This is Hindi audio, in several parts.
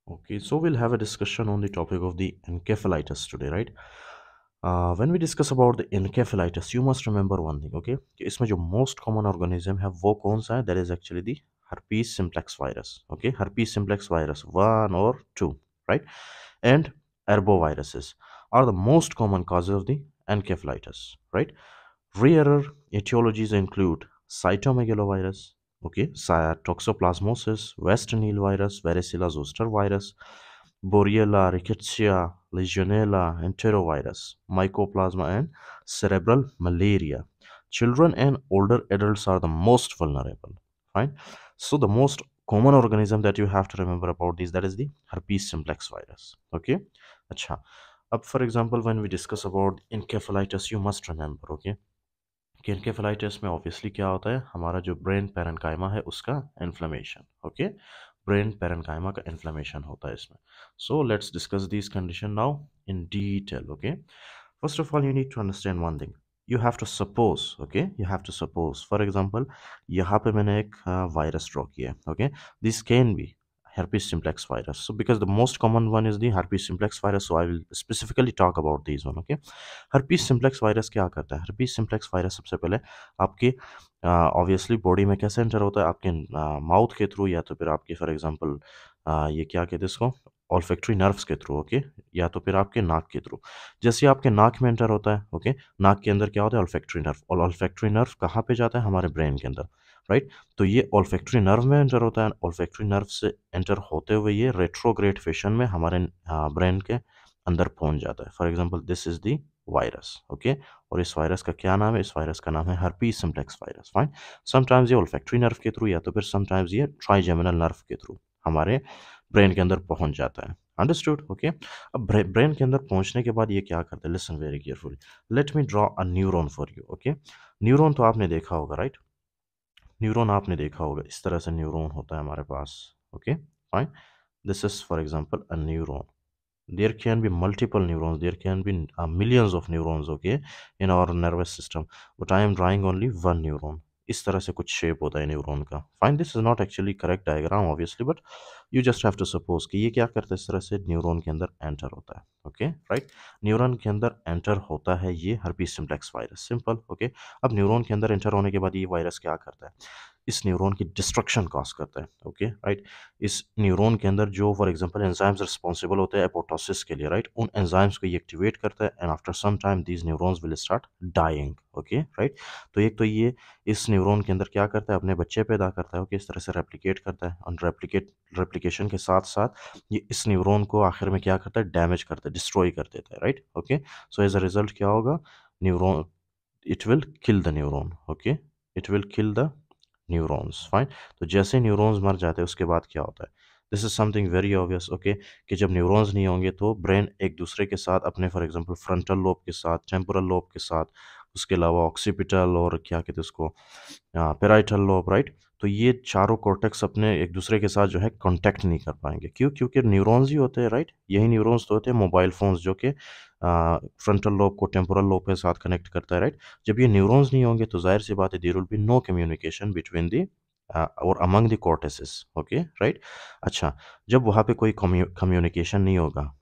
Okay, so we'll have a discussion on the topic of the encephalitis today, right? When we discuss about the encephalitis, you must remember one thing, okay? कि इसमें जो most common organism है वो कौन सा है? That is actually the herpes simplex virus, okay? Herpes simplex virus 1 or 2, right? And arboviruses are the most common causes of the encephalitis, right? Rarer etiologies include cytomegalovirus, okay, toxoplasmosis, West Nile virus, varicella zoster virus, Borrelia rickettsia, Legionella, enterovirus, Mycoplasma, and cerebral malaria. Children and older adults are the most vulnerable. Fine. So the most common organism that you have to remember about this, that is the herpes simplex virus. Okay. अच्छा. अब for example when we discuss about encephalitis, you must remember, okay, कि encephalitis में ऑब्वियसली क्या होता है, हमारा जो ब्रेन पैरेन्काइमा है उसका इन्फ्लेमेशन, ओके, ब्रेन पैरेन्काइमा का इन्फ्लेमेशन होता है इसमें. So let's discuss this condition now in detail. Okay, first of all you need to understand one thing. You have to suppose, okay, you have to suppose for example यहाँ पे मैंने एक वायरस ड्रॉ किया है, okay, this can be herpes simplex virus. So because the most common one is the herpes simplex virus, so I will specifically talk about these one. Okay, herpes simplex virus क्या करता है? herpes simplex virus सबसे पहले आपके ऑब्वियसली बॉडी में कैसे एंटर होता है, आपके माउथ के थ्रू या तो फिर आपके फॉर एग्जांपल ये क्या कहते हैं इसको, ऑल्फैक्टरी नर्व्स के थ्रू, ओके, या तो फिर आपके नाक के थ्रू. जैसे आपके नाक में एंटर होता है, ओके, नाक के अंदर क्या होता है, ऑल्फैक्टरी नर्व, और ऑल्फैक्टरी नर्व कहाँ पे जाता है, हमारे ब्रेन के अंदर, राइट. तो ये ऑल्फैक्टरी नर्व में एंटर होता है, ऑल्फैक्टरी नर्व से एंटर होते हुए ये रेट्रोग्रेड फैशन में हमारे ब्रेन के अंदर पहुंच जाता है. For example this is the virus, okay, और इस वायरस का क्या नाम है, इस वायरस का नाम है herpes simplex virus. Fine. Sometimes ये ऑल्फैक्टरी नर्व के थ्रू या तो फिर समटाइम्स ये ट्राइजेमिनल नर्व के थ्रू हमारे ब्रेन के अंदर पहुंच जाता है. अंडरस्टूड. ओके, अब ब्रेन के अंदर पहुंचने के बाद ये क्या करता है, listen very carefully, let me draw a neuron for you. Okay, neuron तो आपने देखा होगा, राइट? न्यूरॉन आपने देखा होगा, इस तरह से न्यूरॉन होता है हमारे पास. Okay, fine. This is for example a neuron. There can be multiple neurons, there can be millions of neurons, okay, in our nervous system, but I am drawing only one neuron. इस तरह से कुछ शेप होता है न्यूरॉन का. Fine, this is not actually correct diagram obviously, but you just have to suppose कि ये क्या करता है, इस तरह से न्यूरॉन के अंदर एंटर होता है. ओके, राइट, न्यूरॉन के अंदर एंटर होता है ये herpes simplex virus. Simple. Okay, अब न्यूरॉन के अंदर एंटर होने के बाद ये वायरस क्या करता है, इस न्यूरॉन की डिस्ट्रक्शन कॉज करता है. ओके, राइट, इस न्यूरॉन के अंदर जो फॉर एग्जांपल एंजाइम्स रिस्पॉन्सिबल होते हैं एपोटोसिस के लिए, राइट, उन एंजाइम्स को ये एक्टिवेट करता है and after some time these neurons will start dying. Okay, right. तो एक तो ये इस न्यूरॉन के अंदर क्या करता है, अपने बच्चे पैदा करता है. ओके, इस तरह से रेप्लिकेट करता है, और रेप्लिकेशन के साथ साथ ये इस न्यूरॉन को आखिर में क्या करता है, डैमेज करता है, डिस्ट्रॉय कर देता है, right. Okay, so as a result क्या होगा, neuron, it will kill the neuron. Okay, it will kill the neurons. Fine. तो जैसे न्यूरॉन्स मर जाते हैं उसके बाद क्या होता है, this is something very obvious. Okay, कि जब न्यूरॉन्स नहीं होंगे तो ब्रेन एक दूसरे के साथ अपने फॉर एग्जांपल फ्रंटल लोब के साथ, टेम्पोरल लोब के साथ, उसके अलावा ऑक्सीपिटल और क्या कहते हैं उसको, पेराइटल लोब, राइट. तो ये चारों कॉर्टेक्स अपने एक दूसरे के साथ जो है कांटेक्ट नहीं कर पाएंगे. क्यों? क्योंकि न्यूरॉन्स ही होते हैं, राइट. यही न्यूरॉन्स तो होते हैं मोबाइल फोन्स जो कि फ्रंटल लोब को टेम्पोरल लोब के साथ कनेक्ट करता है, राइट. जब ये न्यूरॉन्स नहीं होंगे तो जाहिर सी बात है there will be no communication between the और among the cortices. Okay, right. अच्छा, जब वहाँ पे कोई कम्युनिकेशन नहीं होगा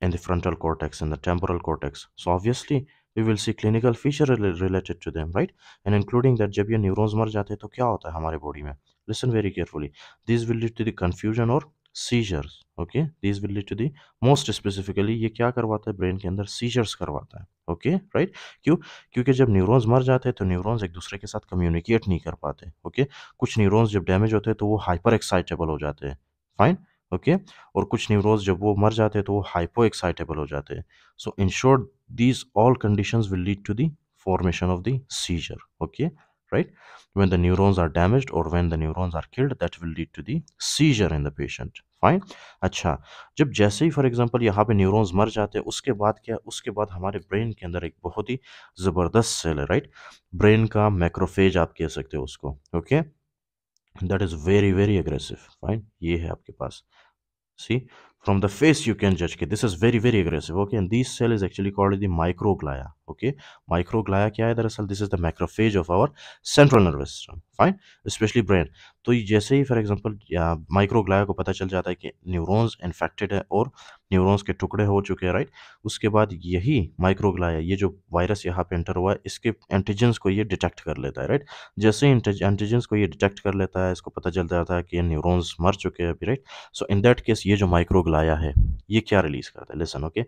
in the frontal cortex and the temporal cortex, so obviously we will see clinical feature related to them, right, and including that जब ये neurons मर जाते हैं तो क्या होता है हमारे बॉडी में, listen very carefully, these will lead to the confusion or seizures. okay, these will lead to the, most specifically ये क्या करवाता है, ब्रेन के अंदर seizures करवाता है. Okay, right. क्यों? क्योंकि जब न्यूरॉन्स मर जाते हैं तो न्यूरॉन्स एक दूसरे के साथ कम्युनिकेट नहीं कर पाते. ओके, कुछ न्यूरॉन्स जब डैमेज होते हैं तो वो हाइपर एक्साइटेबल हो जाते हैं. फाइन. ओके, और कुछ न्यूरॉन्स जब वो मर जाते हैं तो वो हाइपो एक्साइटेबल हो जाते हैं. So in short these all conditions will lead to the formation of the seizure. Okay, right, when the neurons are damaged or when the neurons are killed, that will lead to the seizure in the patient. Fine. अच्छा, जब जैसे ही फॉर एग्जांपल यहाँ पे न्यूरॉन्स मर जाते हैं उसके बाद क्या, उसके बाद हमारे ब्रेन के अंदर एक बहुत ही ज़बरदस्त सेल है, राइट, ब्रेन का मैक्रोफेज आप कह सकते हो उसको. Okay, that is very very aggressive. Fine, ये है आपके पास. सी, From the face you can judge कि this is very very aggressive, okay, and this cell is actually called the microglia, okay. Microglia क्या है दरअसल, this is the macrophage of our central nervous system, fine, especially brain. तो ये जैसे ही फॉर एग्जांपल माइक्रोग्लाया को पता चल जाता है कि न्यूरॉन्स इन्फेक्टेड है और न्यूरॉन्स के टुकड़े हो चुके हैं, राइट, उसके बाद यही माइक्रोग्लाया, ये जो वायरस यहाँ पे एंटर हुआ है, इसके एंटीजेंस को ये डिटेक्ट कर लेता है, राइट। जैसे ही एंटीजेंस को ये डिटेक्ट कर लेता है, इसको पता चल जाता है कि ये न्यूरॉन्स मर चुके हैं अभी, right. So in that case ये जो माइक्रोग्लाया है ये क्या रिलीज करता है, listen, okay.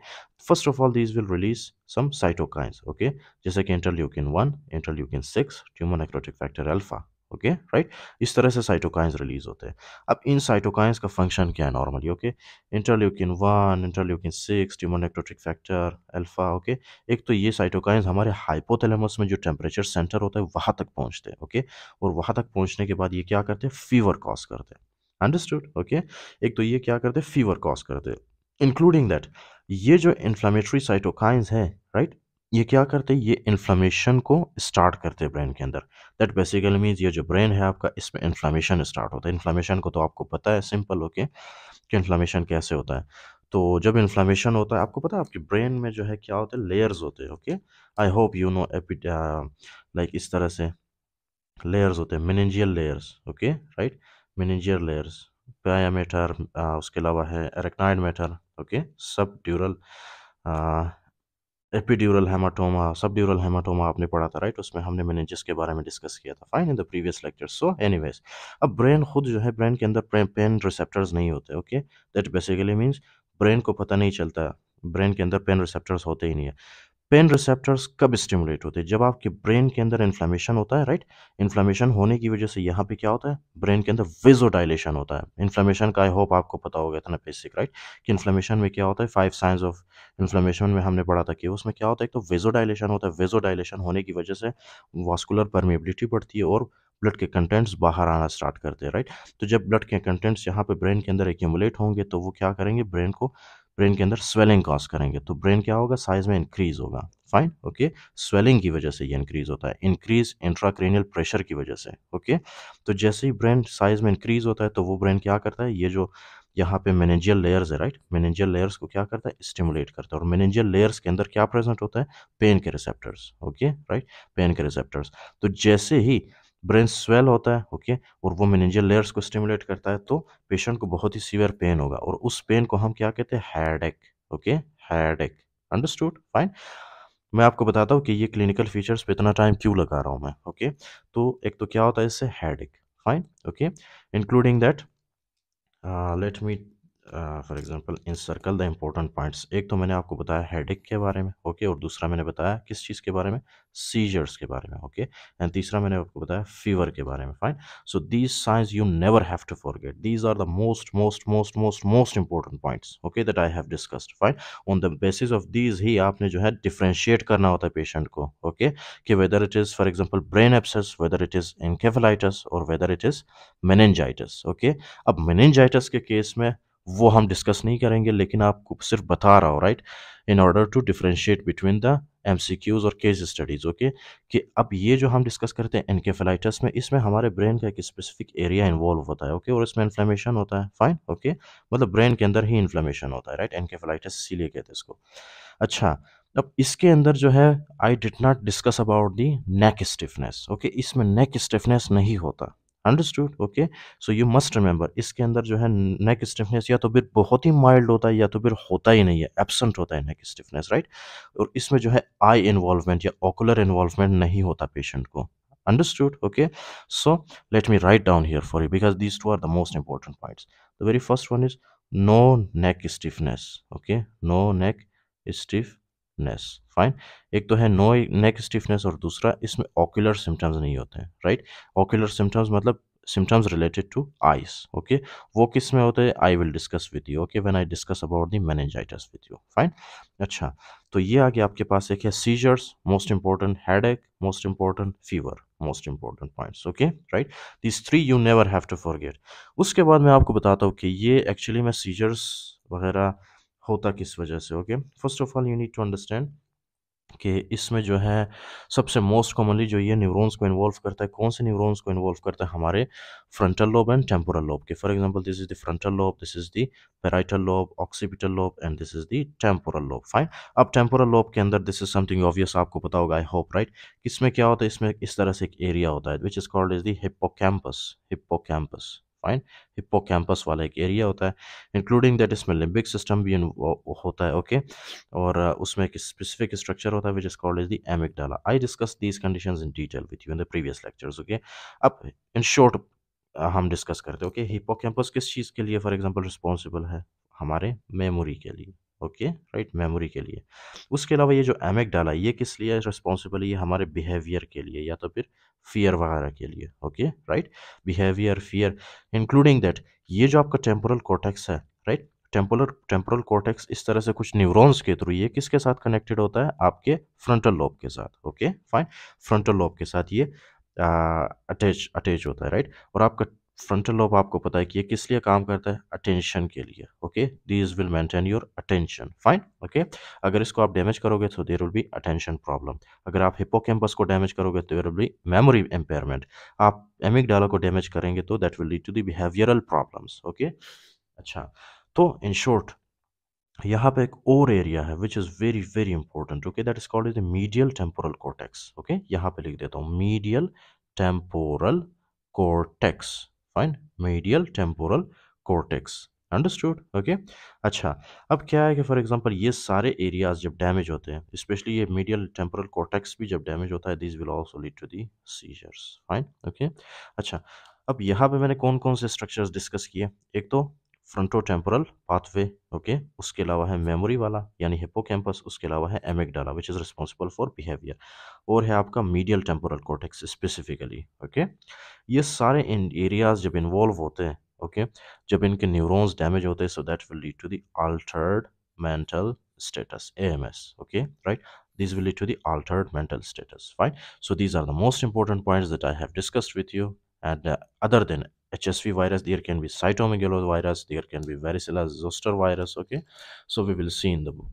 First of all these will release some cytokines, okay, जैसे कि interleukin 1, interleukin 6, tumour necrotic factor alpha, okay, right. इस तरह से साइटोकाइंस रिलीज होते हैं। अब इन साइटोकाइंस का फंक्शन क्या है normally, okay, interleukin 1, interleukin 6, tumour necrotic factor alpha, okay. एक तो ये साइटोकाइंस हमारे हाइपोथैलेमस में जो टेम्परेचर सेंटर होता है वहां तक पहुंचते हैं, ओके, और वहां तक पहुंचने के बाद ये क्या करते हैं, फीवर कॉज करते हैं, अंडरस्टूड, ओके। एक तो ये क्या करते हैं, फीवर कॉज करते हैं, इंक्लूडिंग दैट ये जो इन्फ्लामेटरी साइटोकाइंस है, राइट, ये क्या करते हैं, ये इन्फ्लामेशन को स्टार्ट करते हैं ब्रेन के अंदर। दैट बेसिकली मीन्स ये जो ब्रेन है आपका, इसमें इन्फ्लामेशन स्टार्ट होता है। इन्फ्लामेशन को तो आपको पता है, सिंपल, ओके, कि इन्फ्लामेशन कैसे होता है। तो जब इन्फ्लामेशन होता है, आपको पता है आपके ब्रेन में जो है क्या होता है, लेयर्स होते हैं, okay. I hope you know like इस तरह से लेयर्स होते हैं, meningeal layers, okay, right, meningeal layers, पाया मैटर, उसके अलावा है एरेक्नाइड मैटर, ओके, सब ड्यूरल, एपिड्यूरल हेमाटोमा, सब ड्यूरल हेमाटोमा आपने पढ़ा था, राइट, उसमें हमने मेनिंजेस के बारे में डिस्कस किया था, fine, in the previous lecture. So anyways, अब ब्रेन खुद जो है, ब्रेन के अंदर पेन रिसेप्टर्स नहीं होते, okay, that basically means brain को पता नहीं चलता, ब्रेन के अंदर पेन रिसेप्टर्स होते ही नहीं है। पेन रिसेप्टर्स कब स्टिमुलेट होते हैं, जब आपके ब्रेन के अंदर इन्फ्लेमेशन होता है, राइट। इन्फ्लेमेशन होने की वजह से यहाँ पे क्या होता है, ब्रेन के अंदर वेजोडाइलेशन होता है। इन्फ्लेमेशन का आई होप आपको पता होगा, इतना बेसिक, राइट, कि इन्फ्लेमेशन में क्या होता है, 5 साइंस ऑफ इन्फ्लेमेशन में हमने पढ़ा था कि उसमें क्या होता है, एक तो वेजोडाइलेशन होता है, वेजोडाइलेशन होने की वजह से वास्कुलर परमेबिलिटी बढ़ती है और ब्लड के कंटेंट्स बाहर आना स्टार्ट करते हैं, राइट। तो जब ब्लड के कंटेंट्स यहाँ पे ब्रेन के अंदर एक्यूमुलेट होंगे तो वो क्या करेंगे, ब्रेन के अंदर स्वेलिंग कॉज करेंगे, तो ब्रेन क्या होगा, साइज में इंक्रीज होगा, फाइन, ओके। स्वेलिंग की वजह से ये इंक्रीज होता है, इंक्रीज इंट्राक्रेनियल प्रेशर की वजह से, ओके। तो जैसे ही ब्रेन साइज में इंक्रीज होता है तो वो ब्रेन क्या करता है, ये जो यहाँ पे मेनिंजियल लेयर्स है, राइट, मेनिंजियल लेयर्स को क्या करता है, स्टिमुलेट करता है, और मेनिंजियल लेयर्स के अंदर क्या प्रेजेंट होता है, पेन के रिसेप्टर्स, ओके, राइट, पेन के रिसेप्टर्स। तो जैसे ही ब्रेन स्वेल होता है, ओके, और वो मेनिंजियल लेयर्स को स्टिमुलेट करता है तो पेशेंट को बहुत ही सीवियर पेन होगा, और उस पेन को हम क्या कहते हैं, headache, okay, headache, understood, fine. मैं आपको बताता हूँ कि ये क्लिनिकल फीचर्स पे इतना टाइम क्यों लगा रहा हूँ मैं, ओके। तो एक तो क्या होता है इससे, headache, fine, okay, including that let me for example in circle the important points. एक तो मैंने आपको बताया हेडेक के बारे में, ओके, और दूसरा मैंने बताया किस चीज़ के बारे में, सीजर्स के बारे में, ओके, एंड तीसरा मैंने आपको बताया फीवर के बारे में, fine. So these signs you never have to forget, these are the most most most most most important points, okay, that I have discussed, fine. On the basis of these ही आपने जो है डिफ्रेंशिएट करना होता है पेशेंट को, ओके, कि whether it is for example brain abscess, whether it is encephalitis और whether it is meningitis, okay. अब मेनिंजाइटिस के केस में वो हम डिस्कस नहीं करेंगे, लेकिन आपको सिर्फ बता रहा हूँ, right, in order to differentiate between the MCQs और केस स्टडीज, ओके, कि अब ये जो हम डिस्कस करते हैं एनकेफेलाइटिस में, इसमें हमारे ब्रेन का एक स्पेसिफिक एरिया इन्वॉल्व होता है, ओके, और इसमें इन्फ्लेमेशन होता है, फाइन, ओके, मतलब ब्रेन के अंदर ही इन्फ्लेमेशन होता है, राइट, एनकेफेलाइटिस इसीलिए कहते हैं इसको। अच्छा, अब इसके अंदर जो है I did not discuss about the neck stiffness, okay, इसमें नेक स्टिफनेस नहीं होता, understood, okay. So you must remember, इसके अंदर जो है नेक स्टिफनेस या तो फिर बहुत ही माइल्ड होता है या तो फिर होता ही नहीं है, एब्सेंट होता है नेक स्टिफनेस, राइट। और इसमें जो है आई इन्वॉल्वमेंट या ओकुलर इन्वॉल्वमेंट नहीं होता पेशेंट को, understood, okay. So let me write down here for you because these two are the most important points. The very first one is no neck stiffness, okay, no neck stiffness, fine. एक तो है नो नेक स्टिफनेस और दूसरा इसमें ऑक्यूलर सिम्टम्स नहीं होते हैं, राइट। ऑक्यूलर सिम्टम्स मतलब symptoms related to eyes, okay, वो किस में होते हैं, I will discuss with you, okay, when I discuss about the meningitis with you, fine. अच्छा, तो ये आगे आपके पास एक है seizures, most important, headache most important, fever most important points, okay, right, this three you never have to forget. उसके बाद मैं आपको बताता हूँ कि ये एक्चुअली में सीजर्स वगैरह होता किस वजह से, okay. First of all you need to understand कि इसमें जो है सबसे मोस्ट कॉमनली जो ये न्यूरॉन्स को इन्वॉल्व करता है, कौन से न्यूरॉन्स को इन्वॉल्व करता है, हमारे frontal lobe and temporal lobe के। For example this is the frontal lobe, this is the parietal lobe, occipital lobe and this is the temporal lobe. Fine. अब टेम्पोरल लोब के अंदर दिस इज समथिंग ऑब्वियस, आपको पता होगा आई होप, राइट। इसमें क्या होता है, इसमें इस तरह से एक एरिया होता है which is called is the hippocampus, hippocampus. Fine. Hippocampus वाला एक एरिया होता है, इंक्लूडिंग दैट इसमें लिम्बिक सिस्टम भी होता है, ओके। और उसमें एक स्पेसिफिक स्ट्रक्चर होता है which is called is the amygdala. I discuss these conditions in detail with you in the previous lectures, okay. अब इन शॉर्ट हम डिस्कस करते हैं, ओके। हिप्पोकैम्पस किस चीज़ के लिए फॉर एग्जांपल रिस्पॉन्सिबल है, हमारे मेमोरी के लिए, ओके, राइट, मेमोरी के लिए। उसके अलावा ये जो एमिगडाला ये किस लिए रिस्पॉन्सिबल है, ये हमारे बिहेवियर के लिए या तो फिर फियर वगैरह के लिए, okay, right. Behaviour, fear, including that ये जो आपका टेम्पोरल कॉर्टेक्स है, राइट, टेम्पोरल टेम्पोरल कॉर्टेक्स इस तरह से कुछ न्यूरॉन्स के थ्रू ये किसके साथ कनेक्टेड होता है, आपके फ्रंटल लोब के साथ, ओके, फाइन। फ्रंटल लोब के साथ ये अटैच अटैच होता है, राइट। और आपका फ्रंटल लोब आपको पता है कि ये किस लिए काम करता है, अटेंशन के लिए, okay. These will maintain your attention, fine, okay. अगर इसको आप डैमेज करोगे तो there will be attention problem. अगर आप हिप्पोकैम्पस को डैमेज करोगे तो there will be memory impairment. आप एमिगडाला को डैमेज करेंगे तो that will lead to the behavioural problems, okay. अच्छा, तो इन शॉर्ट यहाँ पे एक और एरिया है which is very very important, okay, that is called the medial temporal cortex, okay. यहाँ पे लिख देता हूँ medial temporal cortex, fine, medial temporal cortex, understood, okay. अच्छा, अब क्या है कि फॉर एग्जांपल ये सारे एरियाज जब डैमेज होते हैं, स्पेशली ये मीडियल टेम्पोरल कॉर्टेक्स भी जब डैमेज होता है, this will also lead to the seizures, fine, okay. अच्छा, अब यहाँ पे मैंने कौन कौन से स्ट्रक्चर्स डिस्कस किए, एक तो फ्रंटोटेम्पोरल पाथवे, ओके, उसके अलावा है मेमोरी वाला यानी हिप्पोकैम्पस, उसके अलावा है amygdala which is responsible for behaviour, और है आपका medial temporal cortex specifically, okay. ये सारे इन एरियाज जब इन्वॉल्व होते हैं, ओके, जब इनके न्यूरॉन्स डैमेज होते हैं, so that will lead to the altered mental status, AMS, okay, right. These will lead to the altered mental status, fine. So these are the most important points that I have discussed with you. And other than HSV virus, there can be cytomegalovirus, there can be varicella zoster virus, okay. So we will see in the book.